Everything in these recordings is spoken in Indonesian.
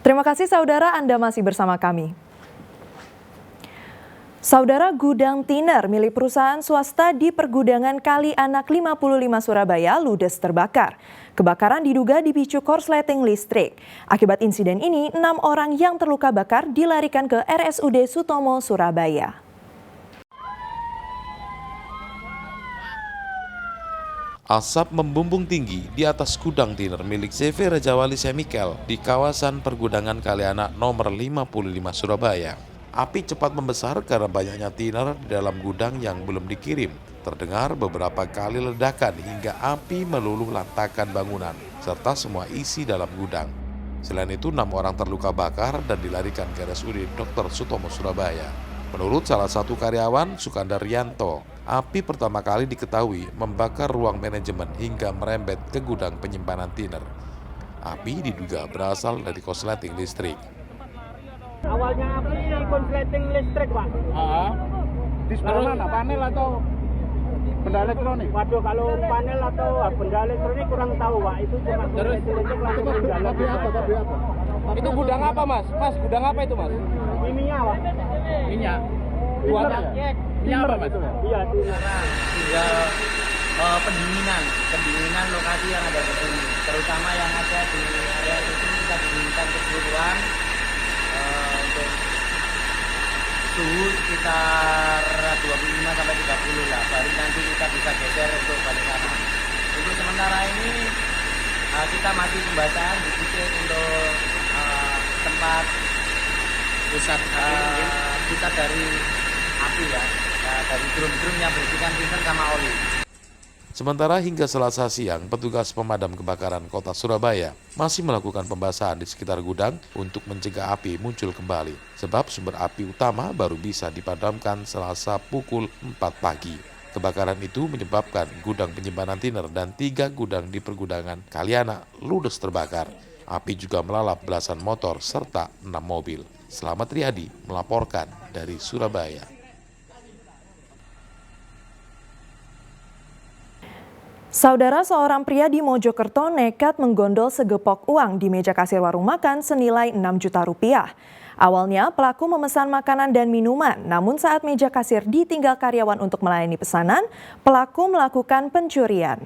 Terima kasih saudara, Anda masih bersama kami. Saudara, gudang tiner milik perusahaan swasta di pergudangan Kali Anak 55 Surabaya ludes terbakar. Kebakaran diduga dipicu korsleting listrik. Akibat insiden ini, 6 orang yang terluka bakar dilarikan ke RSUD Sutomo, Surabaya. Asap membumbung tinggi di atas gudang tiner milik CV Rajawali Semikel di kawasan pergudangan Kali Anak nomor 55 Surabaya. Api cepat membesar karena banyaknya tiner di dalam gudang yang belum dikirim. Terdengar beberapa kali ledakan hingga api meluluh lantakan bangunan, serta semua isi dalam gudang. Selain itu, 6 orang terluka bakar dan dilarikan ke RSUD Dr. Sutomo, Surabaya. Menurut salah satu karyawan, Sukandar Rianto, api pertama kali diketahui membakar ruang manajemen hingga merembet ke gudang penyimpanan tiner. Api diduga berasal dari korsleting listrik. Awalnya api konsleting listrik, Pak. Di sebelah mana? Panel atau benda elektronik? Waduh, kalau panel atau benda elektronik kurang tahu, Pak. Itu cuma konsleting listrik langsung menjalar. Itu gudang apa, Mas? Mas, gudang apa itu, Mas? Minyak, Pak. Minyak. Buatnya? Minyak apa, Mas? Iya, tiner. Tinggal pendinginan lokasi yang ada di sini, terutama yang ada di area itu kita dinginkan keseluruhan untuk suhu sekitar 25 sampai 30 lah, baru nanti kita bisa geser untuk balik kanan. Untuk sementara ini kita masih pembahasan sedikit untuk tempat pusat dari api ya, dari drum-drum yang berisikan tiner sama oli. Sementara hingga Selasa siang, petugas pemadam kebakaran kota Surabaya masih melakukan pembasahan di sekitar gudang untuk mencegah api muncul kembali. Sebab sumber api utama baru bisa dipadamkan Selasa pukul 4 pagi. Kebakaran itu menyebabkan gudang penyimpanan tiner dan 3 gudang di pergudangan Kali Anak ludes terbakar. Api juga melalap belasan motor serta 6 mobil. Selamat Riyadi melaporkan dari Surabaya. Saudara, seorang pria di Mojokerto nekat menggondol segepok uang di meja kasir warung makan senilai 6 juta rupiah. Awalnya pelaku memesan makanan dan minuman, namun saat meja kasir ditinggal karyawan untuk melayani pesanan, pelaku melakukan pencurian.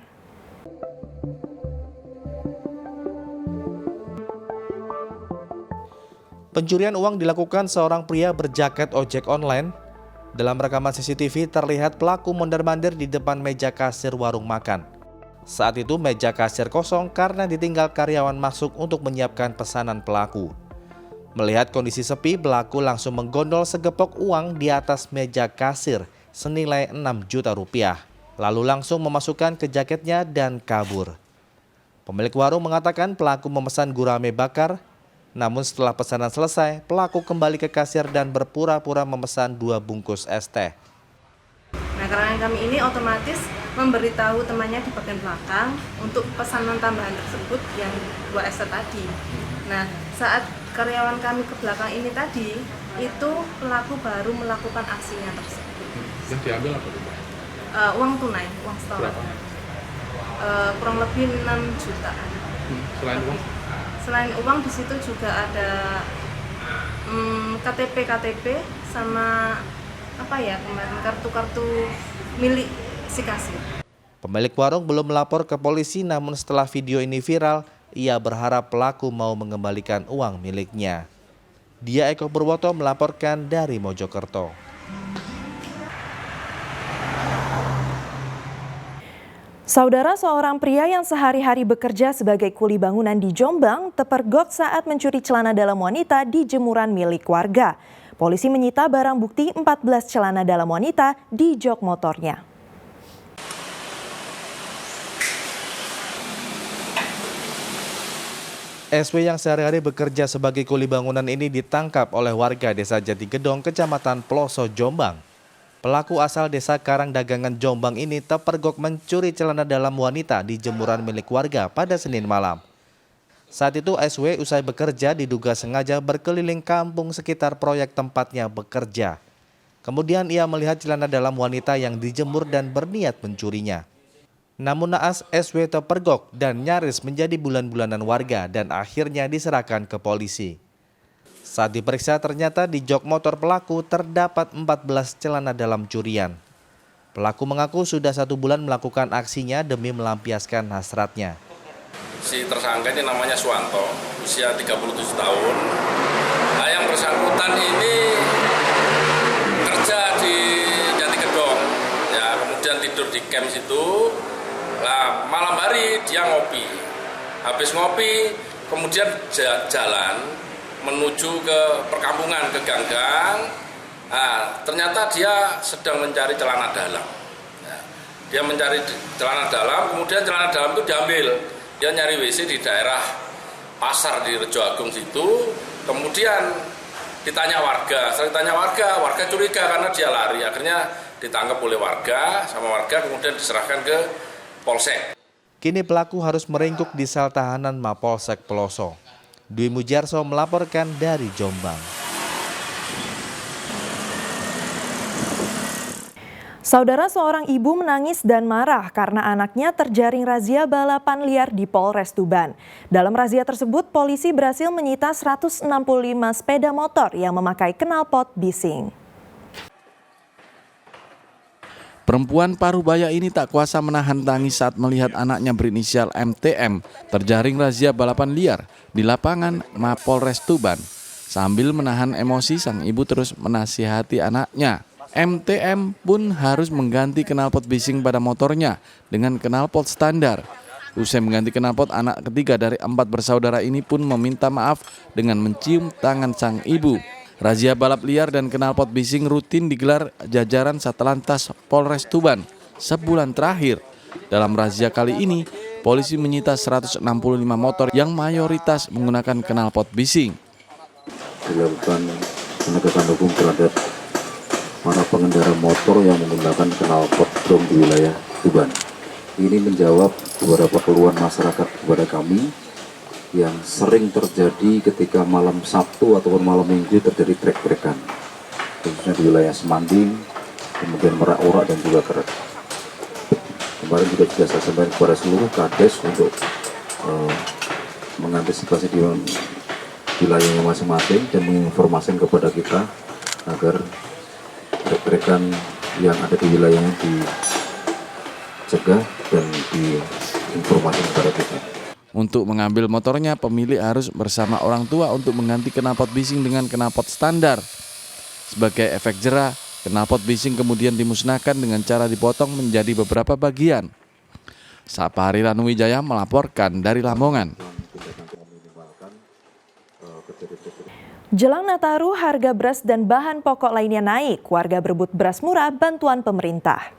Pencurian uang dilakukan seorang pria berjaket ojek online. Dalam rekaman CCTV terlihat pelaku mondar-mandir di depan meja kasir warung makan. Saat itu meja kasir kosong karena ditinggal karyawan masuk untuk menyiapkan pesanan pelaku. Melihat kondisi sepi, pelaku langsung menggondol segepok uang di atas meja kasir senilai 6 juta rupiah. Lalu langsung memasukkan ke jaketnya dan kabur. Pemilik warung mengatakan pelaku memesan gurame bakar. Namun setelah pesanan selesai, pelaku kembali ke kasir dan berpura-pura memesan 2 bungkus es teh. Nah, karena kami ini otomatis memberitahu temannya di bagian belakang untuk pesanan tambahan tersebut yang 2 es teh tadi. Nah, saat karyawan kami ke belakang ini tadi, itu pelaku baru melakukan aksinya tersebut. Yang diambil apa itu? Uang tunai, uang setoran. Kurang lebih 6 juta. Selain uang? Selain uang di situ juga ada KTP sama kemarin kartu-kartu milik si kasir. Pemilik warung belum melapor ke polisi, namun setelah video ini viral, ia berharap pelaku mau mengembalikan uang miliknya. Dia Eko Purwoto melaporkan dari Mojokerto. Saudara, seorang pria yang sehari-hari bekerja sebagai kuli bangunan di Jombang terpergok saat mencuri celana dalam wanita di jemuran milik warga. Polisi menyita barang bukti 14 celana dalam wanita di jok motornya. SW yang sehari-hari bekerja sebagai kuli bangunan ini ditangkap oleh warga Desa Jatigedong, Kecamatan Ploso, Jombang. Pelaku asal Desa Karangdagangan, Jombang ini terpergok mencuri celana dalam wanita di jemuran milik warga pada Senin malam. Saat itu SW usai bekerja diduga sengaja berkeliling kampung sekitar proyek tempatnya bekerja. Kemudian ia melihat celana dalam wanita yang dijemur dan berniat mencurinya. Namun naas SW terpergok dan nyaris menjadi bulan-bulanan warga dan akhirnya diserahkan ke polisi. Saat diperiksa ternyata di jok motor pelaku terdapat 14 celana dalam curian. Pelaku mengaku sudah 1 bulan melakukan aksinya demi melampiaskan hasratnya. Si tersangka ini namanya Suwanto, usia 37 tahun. Nah, yang bersangkutan ini kerja di Jatigedong, ya, kemudian tidur di camp situ. Nah, malam hari dia ngopi. Habis ngopi, kemudian jalan menuju ke perkampungan, ke ganggang. Nah, ternyata dia sedang mencari celana dalam. Nah, dia mencari celana dalam, kemudian celana dalam itu diambil. Dia nyari WC di daerah pasar di Rejo Agung situ, kemudian ditanya warga. Setelah ditanya warga curiga karena dia lari. Akhirnya ditangkap oleh warga, kemudian diserahkan ke Polsek. Kini pelaku harus meringkuk di sel tahanan Mapolsek Peloso. Dwi Mujarso melaporkan dari Jombang. Saudara, seorang ibu menangis dan marah karena anaknya terjaring razia balapan liar di Polres Tuban. Dalam razia tersebut, polisi berhasil menyita 165 sepeda motor yang memakai knalpot bising. Perempuan Parubaya ini tak kuasa menahan tangis saat melihat anaknya berinisial MTM terjaring razia balapan liar di lapangan Mapolres Tuban. Sambil menahan emosi, sang ibu terus menasihati anaknya. MTM pun harus mengganti knalpot bising pada motornya dengan knalpot standar. Usai mengganti knalpot, anak ketiga dari 4 bersaudara ini pun meminta maaf dengan mencium tangan sang ibu. Razia balap liar dan knalpot bising rutin digelar jajaran Satlantas Polres Tuban sebulan terakhir. Dalam razia kali ini, polisi menyita 165 motor yang mayoritas menggunakan knalpot bising. Dilakukan penegakan hukum terhadap para pengendara motor yang menggunakan knalpot dom di wilayah Tuban. Ini menjawab beberapa keluhan masyarakat kepada kami yang sering terjadi ketika malam Sabtu ataupun malam Minggu terjadi trek-trekan, khususnya di wilayah Semanding, kemudian Merak-Orak dan juga Keret. Kemarin juga sudah saya sampaikan kepada seluruh Kades untuk mengantisipasi di wilayahnya masing-masing dan menginformasikan kepada kita agar trek-trekan yang ada di wilayahnya dicegah dan diinformasikan kepada kita. Untuk mengambil motornya, pemilik harus bersama orang tua untuk mengganti knalpot bising dengan knalpot standar. Sebagai efek jera, knalpot bising kemudian dimusnahkan dengan cara dipotong menjadi beberapa bagian. Sapari Ranuwijaya melaporkan dari Lamongan. Jelang Nataru, harga beras dan bahan pokok lainnya naik. Warga berebut beras murah bantuan pemerintah.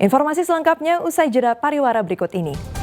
Informasi selengkapnya usai jeda pariwara berikut ini.